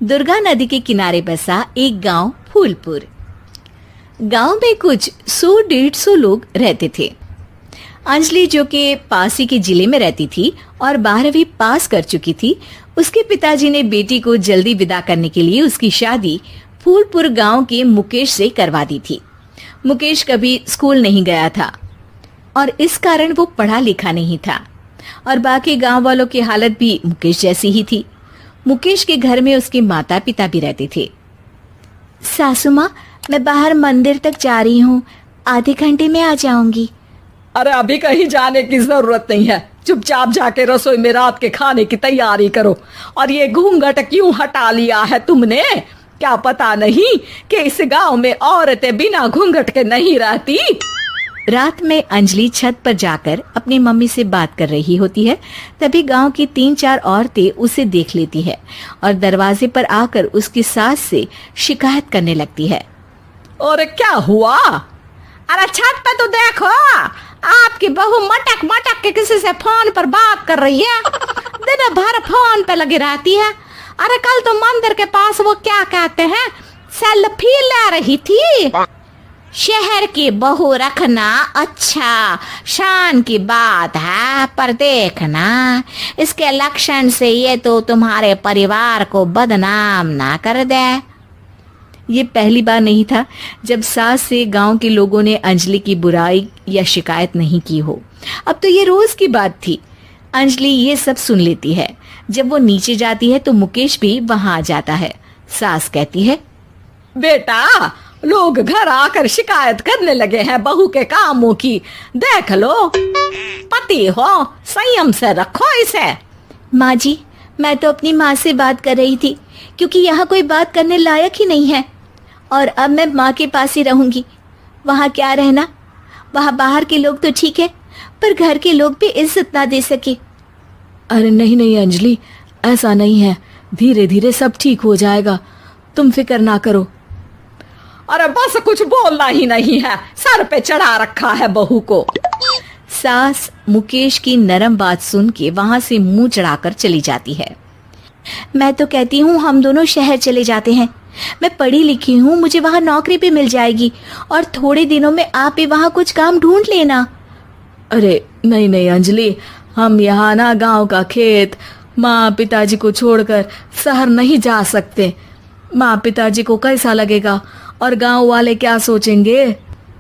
दुर्गा नदी के किनारे बसा एक गांव फूलपुर। गांव में कुछ 100-150 लोग रहते थे। अंजलि, जो कि पास ही के जिले में रहती थी और 12वीं पास कर चुकी थी, उसके पिताजी ने बेटी को जल्दी विदा करने के लिए उसकी शादी फूलपुर गांव के मुकेश से करवा दी थी। मुकेश कभी स्कूल नहीं गया था और इस कारण वो पढ़ा लिखा नहीं था और बाकी गांव वालों की हालत भी मुकेश जैसी ही थी। मुकेश के घर में उसके माता पिता भी रहते थे। सासू माँ, मैं बाहर मंदिर तक जा रही हूँ, आधे घंटे में आ जाऊंगी। अरे अभी कहीं जाने की जरूरत नहीं है, चुपचाप जाके रसोई में रात के खाने की तैयारी करो। और ये घूंघट क्यों हटा लिया है तुमने? क्या पता नहीं कि इस गांव में औरतें बिना घूंघट के नहीं रहती। रात में अंजलि छत पर जाकर अपनी मम्मी से बात कर रही होती है। तभी गांव की 3-4 औरतें उसे देख लेती है और दरवाजे पर आकर उसकी सास से शिकायत करने लगती है। और क्या हुआ? अरे छत पे तो देखो, आपकी बहू मटक मटक के किसी से फोन पर बात कर रही है। दिन भर फोन पे लगी रहती है। अरे कल तो मंदिर के पास वो क्या कहते हैं, सेल्फी ले रही थी। शहर की बहू रखना अच्छा शान की बात है, पर देखना इसके लक्षण से ये तो तुम्हारे परिवार को बदनाम ना कर दे। ये पहली बार नहीं था जब सास से गांव के लोगों ने अंजलि की बुराई या शिकायत नहीं की हो। अब तो ये रोज की बात थी। अंजलि ये सब सुन लेती है। जब वो नीचे जाती है तो मुकेश भी वहां आ जाता है। सास कहती है, बेटा, लोग घर आकर शिकायत करने लगे हैं बहू के कामों की। देख लो, पति हो, संयम से रखो इसे। माँ जी, मैं तो अपनी माँ से बात कर रही थी क्योंकि यहाँ कोई बात करने लायक ही नहीं है और अब मैं माँ के पास ही रहूंगी। वहाँ क्या रहना, वहाँ बाहर के लोग तो ठीक है पर घर के लोग भी इज्जत ना दे सके। अरे नहीं नहीं अंजलि, ऐसा नहीं है, धीरे धीरे सब ठीक हो जाएगा, तुम फिक्र ना करो। अरे बस कुछ बोलना ही नहीं है, सर पे चढ़ा रखा है बहू को। सास मुकेश की नरम बात सुन के वहां से मुंह चढ़ाकर चली जाती है। मैं तो कहती हूँ हम दोनों शहर चले जाते हैं। मैं पढ़ी लिखी हूँ, मुझे वहाँ नौकरी भी मिल जाएगी और थोड़े दिनों में आप भी वहाँ कुछ काम ढूंढ लेना। अरे नहीं नहीं अंजलि, हम यहाँ ना गांव का खेत, माँ पिताजी को छोड़कर शहर नहीं जा सकते। माँ पिताजी को कैसा लगेगा और गांव वाले क्या सोचेंगे?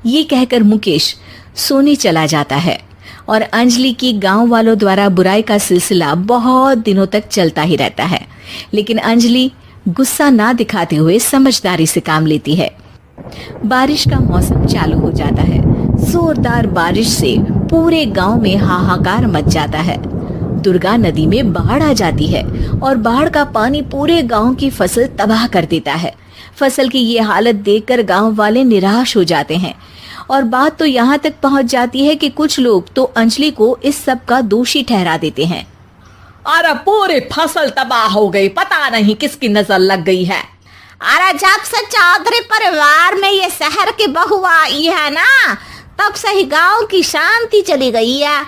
ये कहकर मुकेश सोने चला जाता है और अंजलि की गांव वालों द्वारा बुराई का सिलसिला बहुत दिनों तक चलता ही रहता है। लेकिन अंजलि गुस्सा ना दिखाते हुए समझदारी से काम लेती है। बारिश का मौसम चालू हो जाता है। जोरदार बारिश से पूरे गांव में हाहाकार मच जाता है। दुर्गा नदी में बाढ़ आ जाती है और बाढ़ का पानी पूरे गांव की फसल तबाह कर देता है। फसल की ये हालत देखकर गांव वाले निराश हो जाते हैं और बात तो यहाँ तक पहुँच जाती है कि कुछ लोग तो अंजलि को इस सब का दोषी ठहरा देते हैं। अरे पूरी फसल तबाह हो गई, पता नहीं किसकी नजर लग गई है। अरे जब से चौधरी परिवार में ये शहर की बहू आई है ना, तब से ही गांव की शांति चली गई है।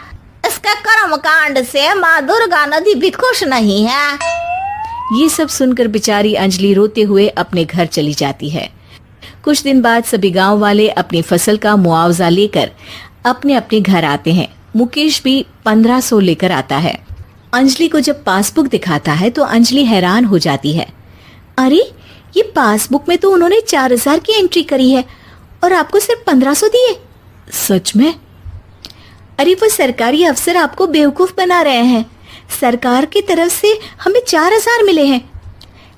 इसके कर्म कांड से माँ दुर्गा नदी भी खुश नहीं है। ये सब सुनकर बेचारी अंजलि रोते हुए अपने घर चली जाती है। कुछ दिन बाद सभी गांव वाले अपनी फसल का मुआवजा लेकर अपने अपने घर आते हैं। मुकेश भी 1500 लेकर आता है। अंजलि को जब पासबुक दिखाता है तो अंजलि हैरान हो जाती है। अरे, ये पासबुक में तो उन्होंने 4000 की एंट्री करी है और आपको सिर्फ 1500 दिए। सच में? अरे, वो सरकारी अफसर आपको बेवकूफ बना रहे हैं। सरकार की तरफ से हमें 4000 मिले हैं,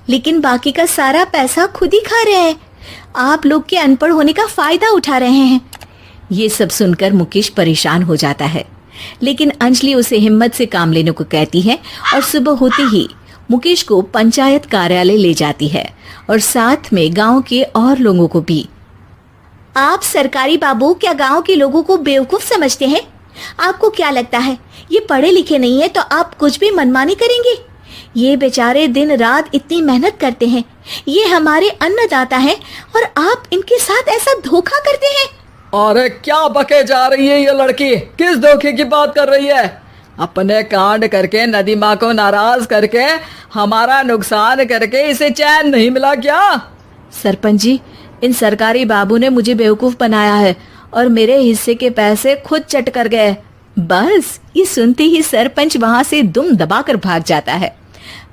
लेकिन बाकी का सारा पैसा खुद ही खा रहे हैं। आप लोग के अनपढ़ होने का फायदा उठा रहे हैं। ये सब सुनकर मुकेश परेशान हो जाता है, लेकिन अंजलि उसे हिम्मत से काम लेने को कहती है और सुबह होते ही मुकेश को पंचायत कार्यालय ले जाती है और साथ में गांव के और लोगों को भी। आप सरकारी बाबू क्या गांव के लोगों को बेवकूफ समझते हैं? आपको क्या लगता है ये पढ़े लिखे नहीं है तो आप कुछ भी मनमानी करेंगे? ये बेचारे दिन रात इतनी मेहनत करते हैं, ये हमारे अन्नदाता हैं और आप इनके साथ ऐसा धोखा करते हैं। अरे क्या बके जा रही है ये लड़की, किस धोखे की बात कर रही है? अपने कांड करके नदी माँ को नाराज करके हमारा नुकसान करके इसे चैन नहीं मिला क्या? सरपंच जी, इन सरकारी बाबू ने मुझे बेवकूफ बनाया है और मेरे हिस्से के पैसे खुद चट कर गए। बस ये सुनते ही सरपंच वहां से दुम दबाकर भाग जाता है।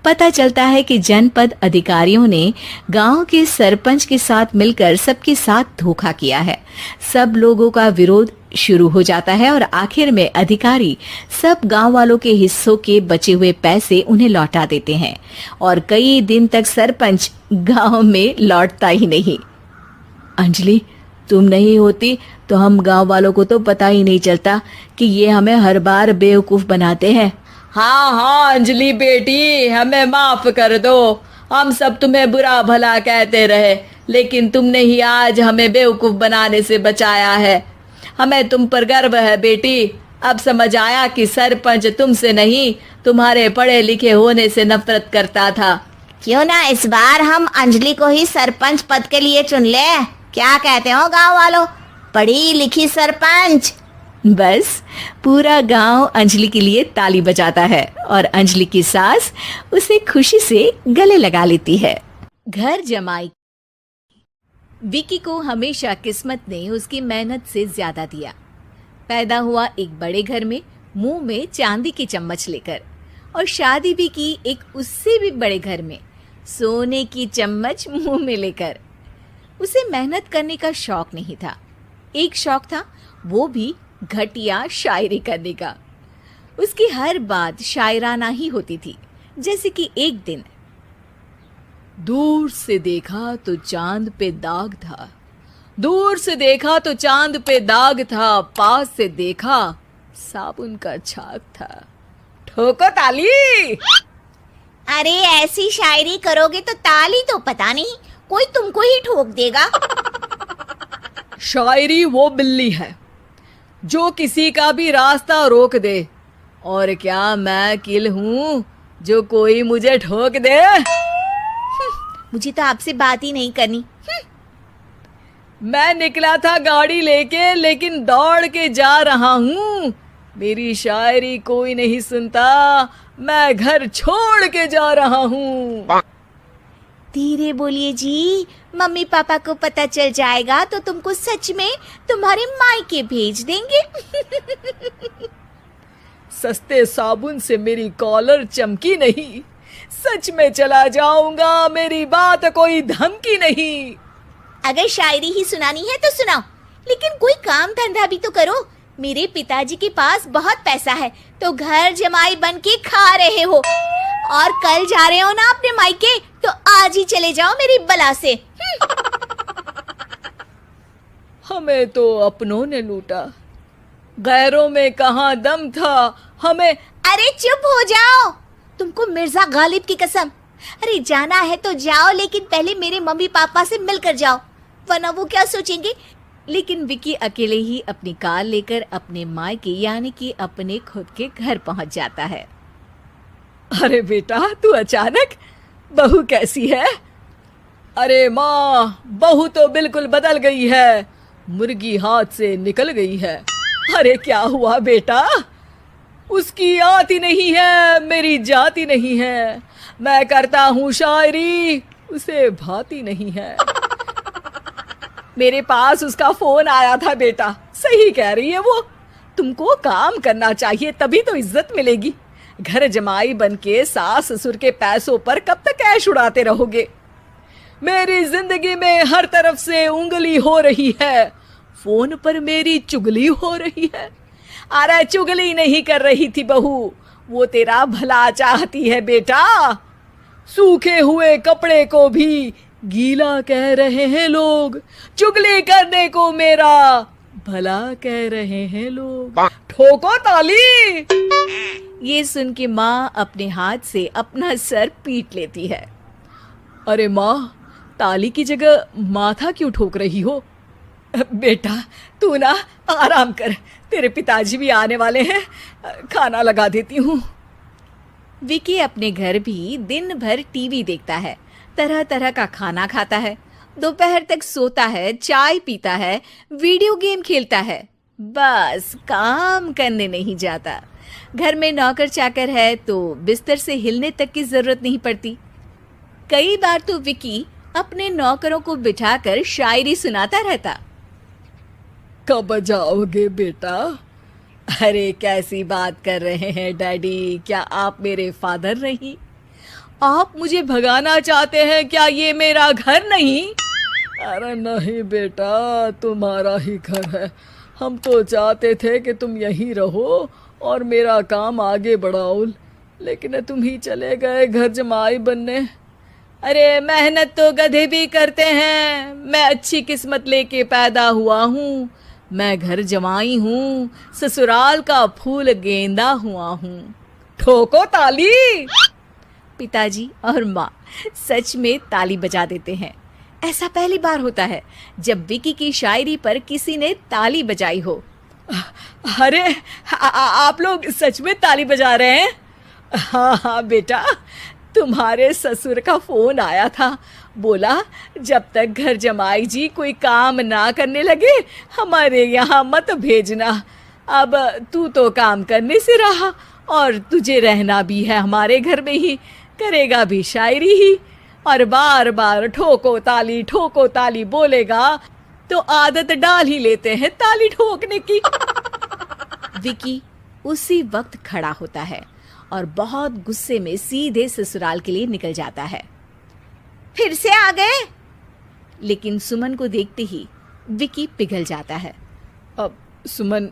पता चलता है कि जनपद अधिकारियों ने गांव के सरपंच के साथ मिलकर सबके साथ धोखा किया है। सब लोगों का विरोध शुरू हो जाता है और आखिर में अधिकारी सब गांव वालों के हिस्सों के बचे हुए पैसे उन्हें लौटा देते हैं और कई दिन तक सरपंच गांव में लौटता ही नहीं। अंजलि, तुम नहीं होती तो हम गांव वालों को तो पता ही नहीं चलता कि ये हमें हर बार बेवकूफ बनाते हैं। हाँ हाँ अंजलि बेटी, हमें माफ कर दो। हम सब तुम्हें बुरा भला कहते रहे, लेकिन तुमने ही आज हमें बेवकूफ बनाने से बचाया है। हमें तुम पर गर्व है बेटी। अब समझ आया कि सरपंच तुमसे नहीं, तुम्हारे पढ़े लिखे होने से नफरत करता था। क्यों ना इस बार हम अंजलि को ही सरपंच पद के लिए चुन ले। क्या कहते हो गांव वालों? पढ़ी लिखी सरपंच। बस पूरा गांव अंजलि के लिए ताली बजाता है और अंजलि की सास उसे खुशी से गले लगा लेती है। घर जमाई। विकी को हमेशा किस्मत ने उसकी मेहनत से ज्यादा दिया। पैदा हुआ एक बड़े घर में, मुंह में चांदी की चम्मच लेकर, और शादी भी की एक उससे भी बड़े घर में, सोने की चम्मच मुंह में लेकर। उसे मेहनत करने का शौक नहीं था। एक शौक था, वो भी घटिया शायरी करने का। उसकी हर बात शायराना ही होती थी। जैसे कि एक दिन, दूर से देखा तो चांद पे दाग था, दूर से देखा तो चांद पे दाग था, पास से देखा साबुन का छाग था। ठोको ताली। अरे ऐसी शायरी करोगे तो ताली तो पता नहीं, कोई तुमको ही ठोक देगा। शायरी वो बिल्ली है जो किसी का भी रास्ता रोक दे, और क्या मैं किल हूँ जो कोई मुझे ठोक दे। मुझे तो आपसे बात ही नहीं करनी। मैं निकला था गाड़ी लेके, लेकिन दौड़ के जा रहा हूँ। मेरी शायरी कोई नहीं सुनता, मैं घर छोड़ के जा रहा हूँ। धीरे बोलिए जी, मम्मी पापा को पता चल जाएगा तो तुमको सच में तुम्हारे मायके भेज देंगे। सस्ते साबुन से मेरी कॉलर चमकी नहीं, सच में चला जाऊंगा, मेरी बात कोई धमकी नहीं। अगर शायरी ही सुनानी है तो सुनाओ, लेकिन कोई काम धंधा भी तो करो। मेरे पिताजी के पास बहुत पैसा है तो घर जमाई बन के खा रहे हो, और कल जा रहे हो ना अपने मायके, तो आज ही चले जाओ मेरी बला से। हमें तो अपनों ने लूटा, गैरों में कहाँ दम था हमें। अरे चुप हो जाओ, तुमको मिर्जा गालिब की कसम। अरे जाना है तो जाओ, लेकिन पहले मेरे मम्मी पापा से मिलकर जाओ, वरना वो क्या सोचेंगे। लेकिन विकी अकेले ही अपनी कार लेकर अपने मायके यानी कि अपने खुद के घर पहुंच जाता है। अरे बेटा, तू अचानक, बहू कैसी है? अरे माँ, बहू तो बिल्कुल बदल गई है, मुर्गी हाथ से निकल गई है। अरे क्या हुआ बेटा? उसकी आती नहीं है, मेरी जाती नहीं है। मैं करता हूँ शायरी, उसे भाती नहीं है। मेरे पास उसका फोन आया था बेटा, सही कह रही है वो। तुमको काम करना चाहिए, तभी तो इज्जत मिलेगी। घर जमाई बनके सास ससुर के पैसों पर कब तक ऐश उड़ाते रहोगे? मेरी जिंदगी में हर तरफ से उंगली हो रही है, फोन पर मेरी चुगली हो रही है। अरे चुगली नहीं कर रही थी बहू, वो तेरा भला चाहती है बेटा। सूखे हुए कपड़े को भी गीला कह रहे हैं लोग, चुगली करने को मेरा भला कह रहे हैं लोग। ठोको ताली। ये सुन के माँ अपने हाथ से अपना सर पीट लेती है। अरे माँ, ताली की जगह माथा क्यों ठोक रही हो? बेटा तू ना आराम कर, तेरे पिताजी भी आने वाले हैं, खाना लगा देती हूँ। विकी अपने घर भी दिन भर टीवी देखता है, तरह तरह का खाना खाता है, दोपहर तक सोता है, चाय पीता है, वीडियो गेम खेलता है, बस काम करने नहीं जाता। घर में नौकर चाकर है तो बिस्तर से हिलने तक की जरूरत नहीं पड़ती। कई बार तो विकी अपने नौकरों को बिठाकर शायरी सुनाता रहता। कब जाओगे बेटा? अरे कैसी बात कर रहे हैं डैडी, क्या आप मेरे फादर नहीं? आप मुझे भगाना चाहते हैं क्या? ये मेरा घर नहीं। अरे नहीं बेटा, तुम्हारा ही घर है। हम तो चाहते थे कि तुम यहीं रहो और मेरा काम आगे बढ़ाओ, लेकिन तुम ही चले गए घर जमाई बनने। अरे मेहनत तो गधे भी करते हैं। मैं अच्छी किस्मत लेके पैदा हुआ हूँ। मैं घर जमाई हूँ, ससुराल का फूल गेंदा हुआ हूँ। ठोको ताली। पिताजी और माँ सच में ताली बजा देते हैं। ऐसा पहली बार होता है जब विकी की शायरी पर किसी ने ताली बजाई हो। अरे आप लोग सच में ताली बजा रहे हैं? हाँ हाँ बेटा, तुम्हारे ससुर का फोन आया था। बोला जब तक घर जमाई जी कोई काम ना करने लगे हमारे यहाँ मत भेजना। अब तू तो काम करने से रहा और तुझे रहना भी है हमारे घर में ही, करेगा भी शायरी ही, और बार बार ठोको ताली बोलेगा तो आदत डाल ही लेते हैं ताली ठोकने की। विकी उसी वक्त खड़ा होता है और बहुत गुस्से में सीधे ससुराल के लिए निकल जाता है। फिर से आ गए? लेकिन सुमन को देखते ही विकी पिघल जाता है। अब सुमन,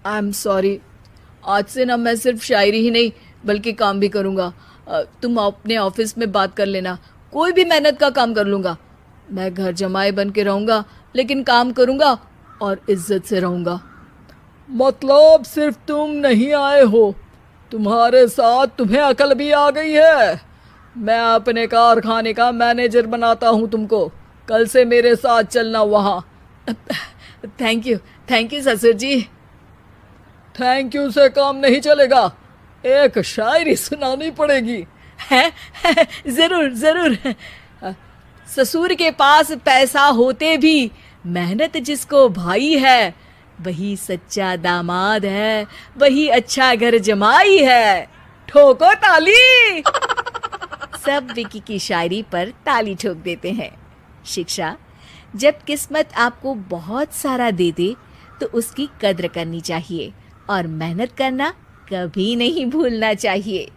आई एम सॉरी। आज से ना मैं सिर्फ शायरी ही नहीं बल्कि काम भी करूँगा। तुम अपने ऑफिस में बात कर लेना, कोई भी मेहनत का काम कर लूँगा। मैं घर जमाई बन के रहूँगा लेकिन काम करूँगा और इज्जत से रहूँगा। मतलब सिर्फ तुम नहीं आए हो, तुम्हारे साथ तुम्हें अकल भी आ गई है। मैं अपने कारखाने का मैनेजर बनाता हूँ तुमको। कल से मेरे साथ चलना वहाँ। थैंक यू ससुर जी। थैंक यू से काम नहीं चलेगा, एक शायरी सुनानी पड़ेगी। है जरूर। ससुर के पास पैसा होते भी मेहनत जिसको भाई है वही सच्चा दामाद है, वही अच्छा घर जमाई है। ठोको ताली। सब विकी की शायरी पर ताली ठोक देते हैं। शिक्षा, जब किस्मत आपको बहुत सारा दे दे तो उसकी कद्र करनी चाहिए और मेहनत करना कभी नहीं भूलना चाहिए।